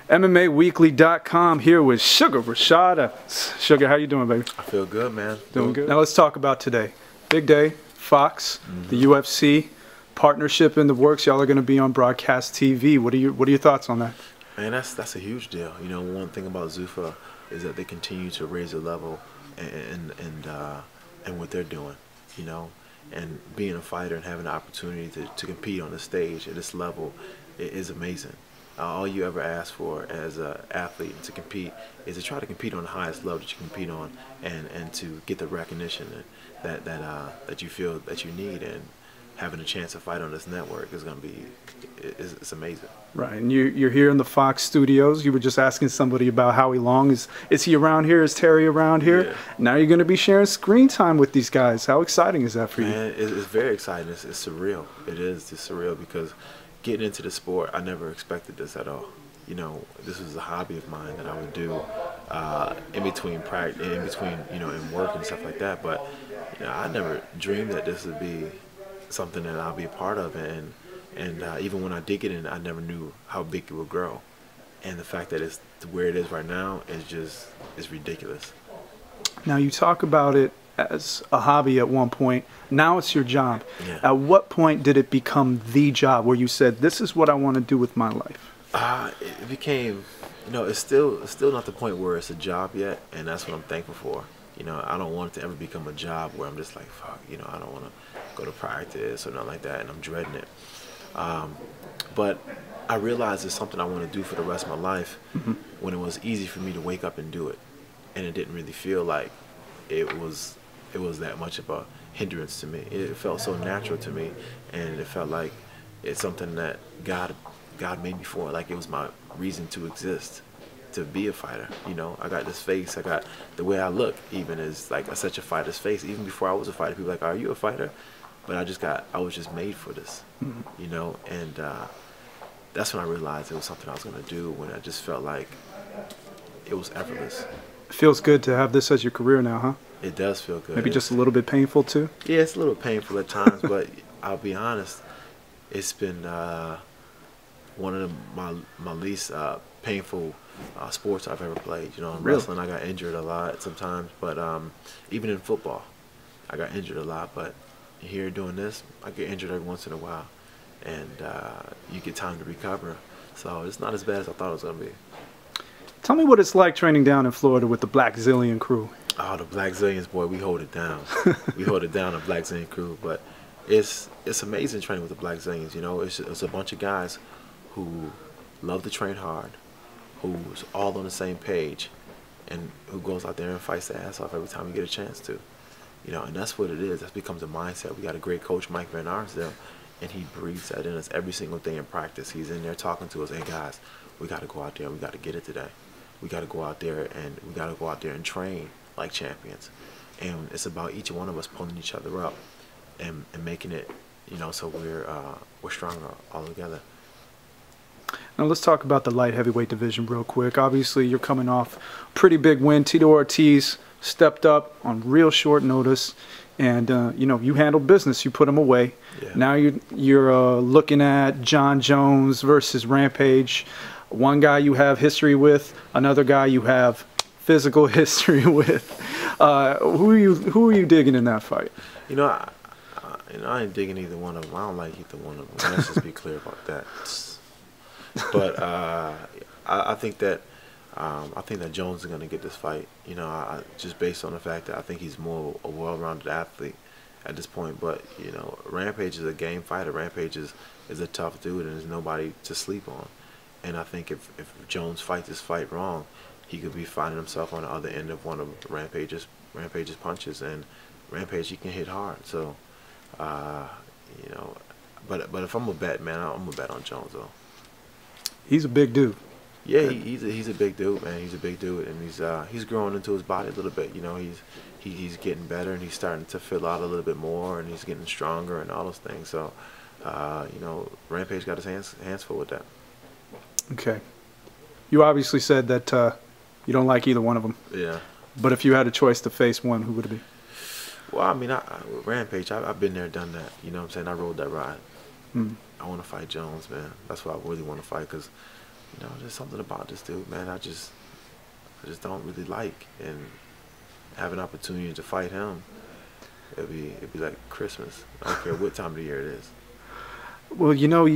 MMAWeekly.com here with Sugar Rashad Evans. Sugar, how you doing, baby? I feel good, man. Doing good. Now let's talk about today. Big day, Fox, the UFC partnership in the works. Y'all are going to be on broadcast TV. What are your thoughts on that? Man, that's a huge deal. You know, one thing about Zuffa is that they continue to raise the level and what they're doing. You know, and being a fighter and having the opportunity to compete on the stage at this level is amazing. All you ever ask for as an athlete to compete is to try to compete on the highest level that you compete on, and to get the recognition that you feel that you need, and having a chance to fight on this network is going to be it's amazing. Right, and you're here in the Fox studios. You were just asking somebody about Howie Long. Is he around here? Is Terry around here? Yeah. Now you're going to be sharing screen time with these guys. How exciting is that for you? Man, it's very exciting. It's surreal. It is just surreal because getting into the sport, I never expected this at all. You know, this was a hobby of mine that I would do in between practice, in work and stuff like that. But you know, I never dreamed that this would be something that I'll be a part of, and even when I did get in, I never knew how big it would grow. And the fact that it's where it is right now is ridiculous. Now you talk about it as a hobby at one point. Now it's your job. Yeah. At what point did it become the job where you said, this is what I want to do with my life? It became, you know, it's still not the point where it's a job yet, and that's what I'm thankful for. You know, I don't want it to ever become a job where I'm just like, fuck, you know, I don't want to go to practice or nothing like that, and I'm dreading it. But I realized it's something I want to do for the rest of my life when it was easy for me to wake up and do it, and it didn't really feel like it was that much of a hindrance to me. It felt so natural to me, and it felt like it's something that God made me for. Like it was my reason to exist, to be a fighter. You know, I got this face, I got the way I look even is like such a fighter's face. Even before I was a fighter, people were like, are you a fighter? But I was just made for this, you know, and that's when I realized it was something I was going to do, when I just felt like it was effortless. It feels good to have this as your career now, huh? It does feel good. Maybe just a little bit painful too? Yeah, it's a little painful at times, but I'll be honest, it's been one of my least painful sports I've ever played. You know, in wrestling I got injured a lot sometimes, but even in football I got injured a lot. But here doing this, I get injured every once in a while, and you get time to recover. So it's not as bad as I thought it was going to be. Tell me what it's like training down in Florida with the Black Zillion crew. Oh, the Black Zillions, boy, we hold it down. We hold it down, the Black Zillion crew. But it's amazing training with the Black Zillions. You know, it's a bunch of guys who love to train hard, who's all on the same page, and who goes out there and fights their ass off every time you get a chance to. You know, and that's what it is. That becomes a mindset. We got a great coach, Mike Van Arsdale, and he breathes that in us every single day in practice. He's in there talking to us, hey guys, we got to go out there and we got to get it today. We got to go out there and train like champions. And it's about each one of us pulling each other up and making it, you know, so we're stronger all together. Now let's talk about the light heavyweight division real quick. Obviously, you're coming off pretty big win. Tito Ortiz stepped up on real short notice, and you know, you handled business. You put him away. Yeah. Now you're looking at Jon Jones versus Rampage. One guy you have history with, another guy you have physical history with. Who are you digging in that fight? You know, I ain't digging either one of them. I don't like either one of them. Let's just be clear about that. But I think that Jones is going to get this fight. You know, just based on the fact that I think he's more a well-rounded athlete at this point. But you know, Rampage is a game fighter. Rampage is a tough dude, and there's nobody to sleep on. And I think if Jones fights this fight wrong, he could be finding himself on the other end of one of Rampage's punches. And Rampage, he can hit hard. So, you know, but if I'm a bet, man, I'm gonna bet on Jones though. He's a big dude. Yeah, he's a big dude, man. He's a big dude, and he's growing into his body a little bit. You know, he's getting better, and he's starting to fill out a little bit more, and he's getting stronger, and all those things. So, you know, Rampage got his hands full with that. Okay. You obviously said that you don't like either one of them. Yeah. But if you had a choice to face one, who would it be? Well, I mean, Rampage, I've been there, done that. You know what I'm saying? I rode that ride. I want to fight Jones, man. That's what I really want to fight, because you know, there's something about this dude, man. I just don't really like, and have an opportunity to fight him. It'd be like Christmas. I don't care what time of the year it is. Well, you know,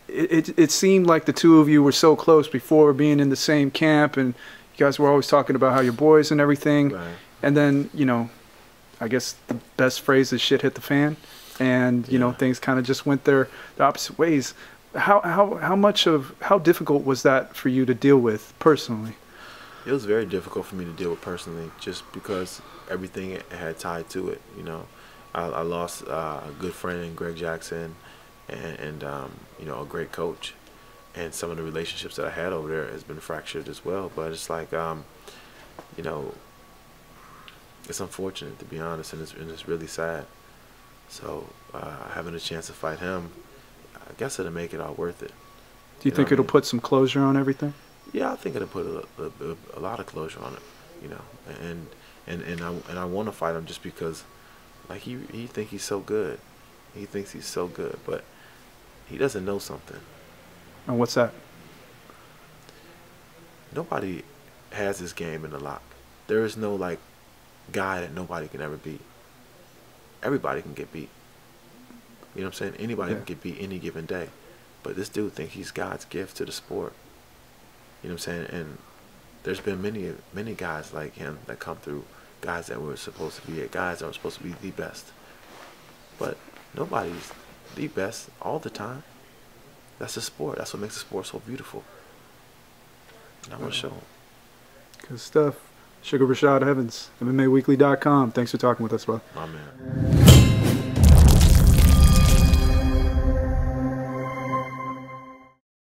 it seemed like the two of you were so close before, being in the same camp, and you guys were always talking about how you're boys and everything. Right. And then, you know, I guess the best phrase is shit hit the fan, and you know, things kind of just went the opposite ways. How difficult was that for you to deal with personally? It was very difficult for me to deal with personally, just because everything it had tied to it. You know, I lost a good friend in Greg Jackson, and you know, a great coach, and some of the relationships that I had over there has been fractured as well. But it's like, you know, it's unfortunate, to be honest, and it's really sad. So having a chance to fight him, I guess it'll make it all worth it. Do you think it'll put some closure on everything? Yeah, I think it'll put a lot of closure on it, you know, and I want to fight him just because, like, he thinks he's so good, he thinks he's so good, but he doesn't know something. And what's that? Nobody has this game in the lock. There is no like guy that nobody can ever beat. Everybody can get beat. You know what I'm saying? Anybody can get beat any given day, but this dude thinks he's God's gift to the sport. You know what I'm saying? And there's been many guys like him that come through, guys that were supposed to be guys that were supposed to be the best. But nobody's the best all the time. That's the sport. That's what makes the sport so beautiful. And I want to show them. Good stuff. Sugar Rashad Evans, MMAWeekly.com. Thanks for talking with us, bro. My man.